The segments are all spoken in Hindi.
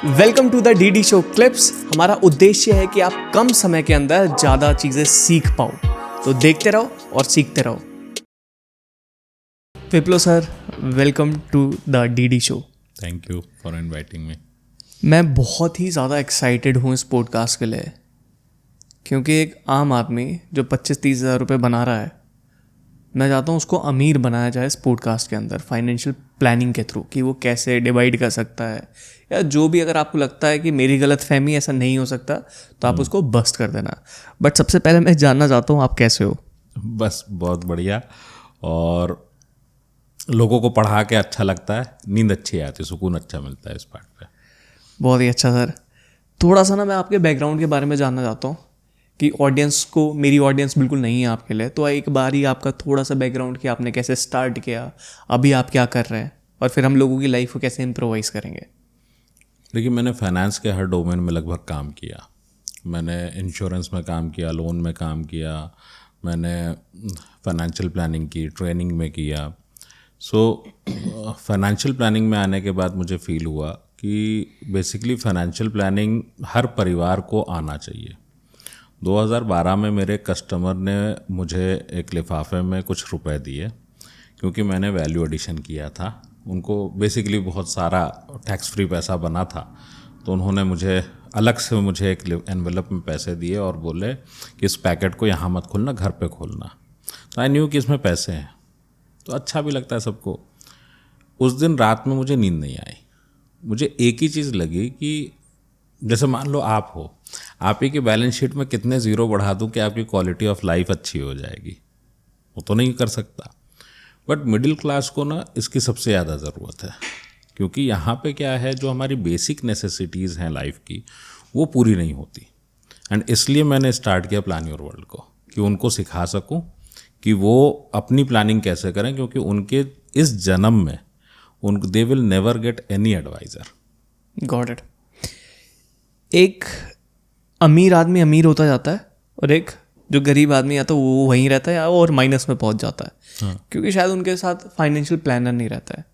Welcome to the DD show clips. हमारा उद्देश्य है कि आप कम समय के अंदर ज़्यादा चीज़ें सीख पाओ, तो देखते रहो और सीखते रहो। Viplo sir, welcome to the DD show. Thank you for inviting me. मैं बहुत ही ज़्यादा एक्साइटेड हूँ इस पॉडकास्ट के लिए, क्योंकि एक आम आदमी जो 25-30 हज़ार रुपये बना रहा है, मैं चाहता हूँ उसको अमीर बनाया जाए इस पॉडकास्ट के अंदर फाइनेंशियल प्लानिंग के थ्रू, कि वो कैसे डिवाइड कर सकता है, या जो भी अगर आपको लगता है कि मेरी गलत फहमी ऐसा नहीं हो सकता तो आप उसको बस्ट कर देना। बट सबसे पहले मैं जानना चाहता हूँ आप कैसे हो। बस बहुत बढ़िया, और लोगों को पढ़ा के अच्छा लगता है, नींद अच्छी आती है, सुकून अच्छा मिलता है इस पार्ट पे। बहुत ही अच्छा सर। थोड़ा सा ना मैं आपके बैकग्राउंड के बारे में जानना चाहता हूँ कि ऑडियंस को, मेरी ऑडियंस बिल्कुल नहीं है आपके लिए, तो एक बार ही आपका थोड़ा सा बैकग्राउंड कि आपने कैसे स्टार्ट किया, अभी आप क्या कर रहे हैं, और फिर हम लोगों की लाइफ को कैसे इम्प्रोवाइज करेंगे। देखिए, मैंने फाइनेंस के हर डोमेन में लगभग काम किया। मैंने इंश्योरेंस में काम किया, लोन में काम किया, मैंने फाइनेंशियल प्लानिंग की, ट्रेनिंग में किया। फाइनेंशियल प्लानिंग में आने के बाद मुझे फील हुआ कि बेसिकली फाइनेंशियल प्लानिंग हर परिवार को आना चाहिए। 2012 में मेरे कस्टमर ने मुझे एक लिफाफे में कुछ रुपए दिए, क्योंकि मैंने वैल्यू एडिशन किया था। उनको बेसिकली बहुत सारा टैक्स फ्री पैसा बना था, तो उन्होंने मुझे अलग से मुझे एक एनवेलप में पैसे दिए और बोले कि इस पैकेट को यहाँ मत खोलना, घर पे खोलना। तो आई न्यू कि इसमें पैसे हैं, तो अच्छा भी लगता है सबको। उस दिन रात में मुझे नींद नहीं आई। मुझे एक ही चीज़ लगी कि जैसे मान लो आप हो, आप ही के बैलेंस शीट में कितने ज़ीरो बढ़ा दूं कि आपकी क्वालिटी ऑफ लाइफ अच्छी हो जाएगी। वो तो नहीं कर सकता। बट मिडिल क्लास को ना इसकी सबसे ज़्यादा ज़रूरत है, क्योंकि यहाँ पे क्या है, जो हमारी बेसिक नेसेसिटीज़ हैं लाइफ की, वो पूरी नहीं होती। एंड इसलिए मैंने स्टार्ट किया प्लान योर वर्ल्ड को, कि उनको सिखा सकूं कि वो अपनी प्लानिंग कैसे करें, क्योंकि उनके इस जन्म में they will never get any advisor. Got it. एक अमीर आदमी अमीर होता जाता है, और एक जो गरीब आदमी या तो वो वहीं रहता है या और माइनस में पहुंच जाता है, क्योंकि शायद उनके साथ फाइनेंशियल प्लानर नहीं रहता है।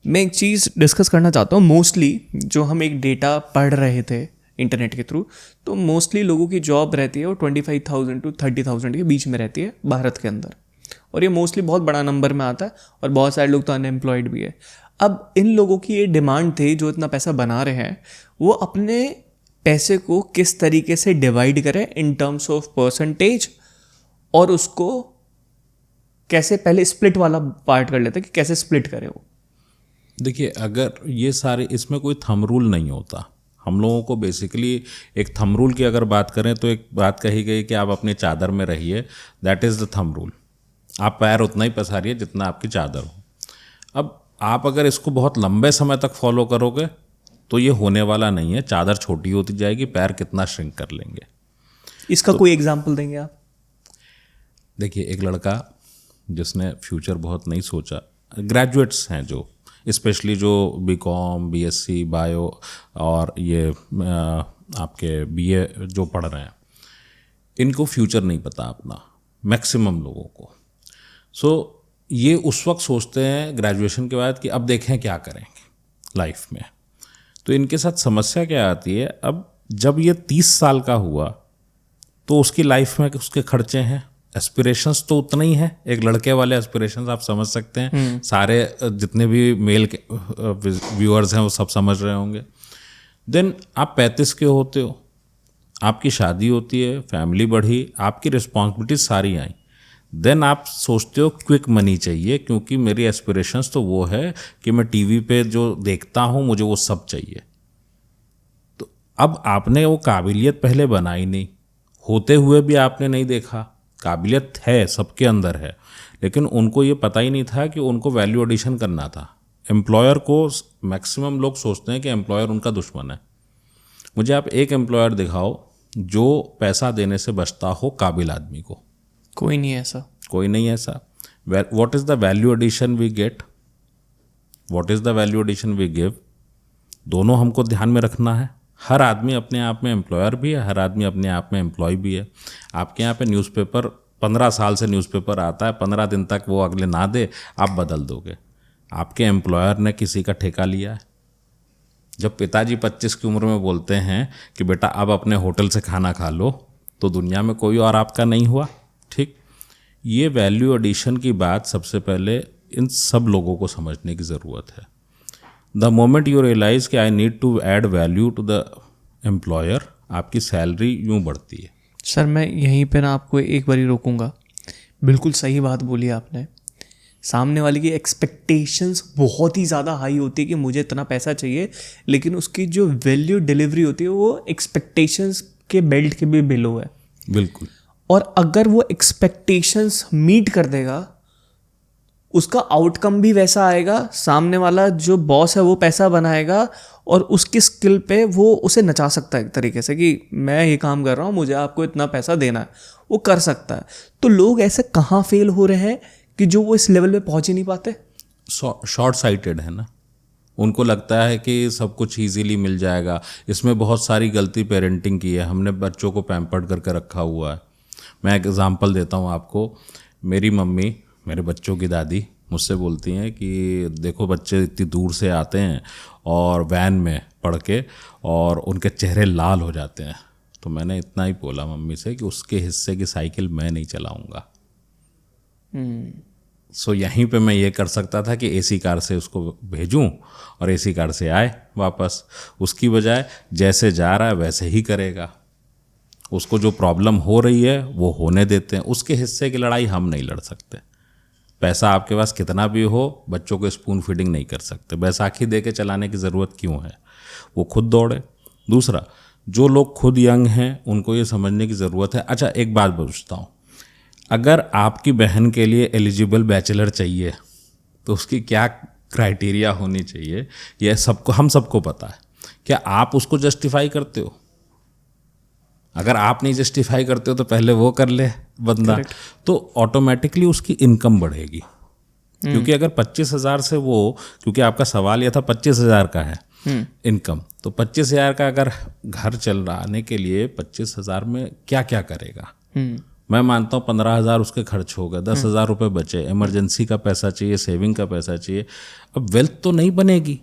मैं एक चीज़ डिस्कस करना चाहता हूँ। मोस्टली जो हम एक डेटा पढ़ रहे थे इंटरनेट के थ्रू, तो मोस्टली लोगों की जॉब रहती है वो 25,000 to 30,000 के बीच में रहती है भारत के अंदर, और ये मोस्टली बहुत बड़ा नंबर में आता है, और बहुत सारे लोग तो अनएम्प्लॉयड भी है। अब इन लोगों की ये डिमांड थी, जो इतना पैसा बना रहे हैं, वो अपने पैसे को किस तरीके से डिवाइड करें इन टर्म्स ऑफ परसेंटेज, और उसको कैसे, पहले स्प्लिट वाला पार्ट कर लेते हैं कि कैसे स्प्लिट करें वो। देखिए, अगर ये सारे, इसमें कोई थंब रूल नहीं होता। हम लोगों को बेसिकली एक थंब रूल की अगर बात करें तो एक बात कही गई कि आप अपनी चादर में रहिए, that is the thumb rule. आप पैर उतना ही पसारिए जितना आपकी चादर हो। अब आप अगर इसको बहुत लंबे समय तक फॉलो करोगे तो ये होने वाला नहीं है। चादर छोटी होती जाएगी, पैर कितना श्रिंक कर लेंगे। इसका कोई एग्जाम्पल देंगे आप? देखिए, एक लड़का जिसने फ्यूचर बहुत नहीं सोचा, ग्रेजुएट्स हैं जो, स्पेशली जो बीकॉम, बीएससी, बायो और ये आपके बीए जो पढ़ रहे हैं, इनको फ्यूचर नहीं पता अपना, मैक्सिमम लोगों को। ये उस वक्त सोचते हैं ग्रेजुएशन के बाद कि अब देखें क्या करेंगे लाइफ में। तो इनके साथ समस्या क्या आती है, अब जब ये 30 साल का हुआ तो उसकी लाइफ में उसके खर्चे हैं, एस्पिरेशंस तो उतना ही है। एक लड़के वाले एस्पिरेशंस आप समझ सकते हैं, सारे जितने भी मेल के व्यूअर्स हैं वो सब समझ रहे होंगे। देन आप 35 के होते हो, आपकी शादी होती है, फैमिली बढ़ी, आपकी रिस्पॉन्सिबिलिटी सारी आई। देन आप सोचते हो क्विक मनी चाहिए, क्योंकि मेरी एस्पिरेशंस तो वो है कि मैं टीवी पे जो देखता हूँ मुझे वो सब चाहिए। तो अब आपने वो काबिलियत पहले बनाई नहीं, होते हुए भी आपने नहीं देखा। काबिलियत है, सबके अंदर है, लेकिन उनको ये पता ही नहीं था कि उनको वैल्यू एडिशन करना था। एम्प्लॉयर को, मैक्सिमम लोग सोचते हैं कि एम्प्लॉयर उनका दुश्मन है। मुझे आप एक एम्प्लॉयर दिखाओ जो पैसा देने से बचता हो काबिल आदमी को। कोई नहीं है ऐसा। कोई नहीं है ऐसा। What is the value addition we get, what is the value addition we give, दोनों हमको ध्यान में रखना है। हर आदमी अपने आप में एम्प्लॉयर भी है, हर आदमी अपने आप में एम्प्लॉय भी है। आपके यहाँ पे न्यूज़पेपर 15 साल से न्यूज़पेपर आता है, 15 दिन तक वो अगले ना दे, आप बदल दोगे। आपके एम्प्लॉयर ने किसी का ठेका लिया है, जब पिताजी 25 की उम्र में बोलते हैं कि बेटा अब अपने होटल से खाना खा लो, तो दुनिया में कोई और आपका नहीं हुआ। ठीक, ये वैल्यू एडिशन की बात सबसे पहले इन सब लोगों को समझने की ज़रूरत है। द मोमेंट यू रियलाइज कि I need to add value to the employer, आपकी सैलरी यूँ बढ़ती है। सर मैं यहीं पे ना आपको एक बारी रोकूंगा। बिल्कुल सही बात बोली आपने। सामने वाले की एक्सपेक्टेशंस बहुत ही ज़्यादा हाई होती है कि मुझे इतना पैसा चाहिए, लेकिन उसकी जो वैल्यू डिलीवरी होती है वो एक्सपेक्टेशंस के बेल्ट के भी बिलो है। बिल्कुल। और अगर वो एक्सपेक्टेशंस मीट कर देगा, उसका आउटकम भी वैसा आएगा, सामने वाला जो बॉस है वो पैसा बनाएगा और उसकी स्किल पे वो उसे नचा सकता है एक तरीके से कि मैं ये काम कर रहा हूँ, मुझे आपको इतना पैसा देना है, वो कर सकता है। तो लोग ऐसे कहाँ फेल हो रहे हैं कि जो वो इस लेवल पे पहुँच ही नहीं पाते? शॉर्ट साइटेड है ना, उनको लगता है कि सब कुछ इजीली मिल जाएगा। इसमें बहुत सारी गलती पेरेंटिंग की है, हमने बच्चों को पैम्पर्ड करके रखा हुआ है। मैं एक एग्जांपल देता हूँ आपको। मेरी मम्मी, मेरे बच्चों की दादी मुझसे बोलती हैं कि देखो बच्चे इतनी दूर से आते हैं और वैन में पढ़ के और उनके चेहरे लाल हो जाते हैं। तो मैंने इतना ही बोला मम्मी से कि उसके हिस्से की साइकिल मैं नहीं चलाऊँगा। सो यहीं पे मैं ये कर सकता था कि एसी कार से उसको भेजूं और एसी कार से आए वापस। उसकी बजाय जैसे जा रहा है वैसे ही करेगा। उसको जो प्रॉब्लम हो रही है वो होने देते हैं। उसके हिस्से की लड़ाई हम नहीं लड़ सकते। पैसा आपके पास कितना भी हो, बच्चों को स्पून फीडिंग नहीं कर सकते। बैसाखी दे के चलाने की ज़रूरत क्यों है? वो खुद दौड़े। दूसरा, जो लोग खुद यंग हैं उनको ये समझने की ज़रूरत है। अच्छा, एक बात पूछता हूँ, अगर आपकी बहन के लिए एलिजिबल बैचलर चाहिए तो उसकी क्या क्राइटेरिया होनी चाहिए, यह सबको, हम सबको पता है। क्या आप उसको जस्टिफाई करते हो? अगर आप नहीं जस्टिफाई करते हो तो पहले वो कर ले बंदा। Correct. तो ऑटोमेटिकली उसकी इनकम बढ़ेगी। क्योंकि अगर 25,000 से वो, क्योंकि आपका सवाल यह था 25,000 का है इनकम, तो 25,000 का अगर घर चलाने के लिए 25,000 में क्या क्या करेगा? मैं मानता हूँ 15,000 उसके खर्च हो गए, 10,000 रुपये बचे, इमरजेंसी का पैसा चाहिए, सेविंग का पैसा चाहिए। अब वेल्थ तो नहीं बनेगी।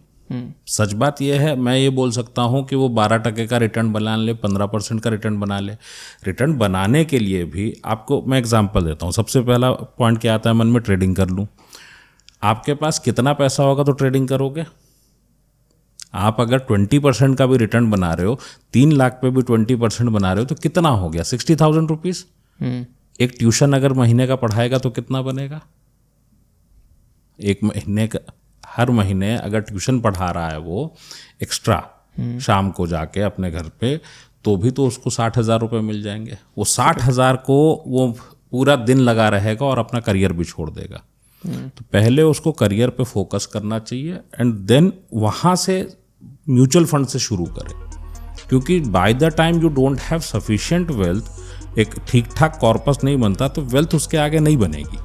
सच बात यह है, मैं ये बोल सकता हूँ कि वो 12% का रिटर्न बना ले, 15% का रिटर्न बना ले। रिटर्न बनाने के लिए भी आपको मैं एग्जांपल देता हूँ। सबसे पहला पॉइंट क्या आता है मन में? ट्रेडिंग कर लूँ। आपके पास कितना पैसा होगा तो ट्रेडिंग करोगे? आप अगर 20% का भी रिटर्न बना रहे हो, 3 लाख पे भी 20% बना रहे हो, तो कितना हो गया? 60,000 रुपीज़। एक ट्यूशन अगर महीने का पढ़ाएगा तो कितना बनेगा? एक महीने का, हर महीने अगर ट्यूशन पढ़ा रहा है वो एक्स्ट्रा शाम को जाके अपने घर पे, तो भी तो उसको 60,000 रुपये मिल जाएंगे। वो 60,000 को वो पूरा दिन लगा रहेगा और अपना करियर भी छोड़ देगा। तो पहले उसको करियर पे फोकस करना चाहिए एंड देन वहाँ से म्यूचुअल फंड से शुरू करें। क्योंकि by the time you don't have sufficient wealth, एक ठीक ठाक कॉर्पस नहीं बनता तो वेल्थ उसके आगे नहीं बनेगी।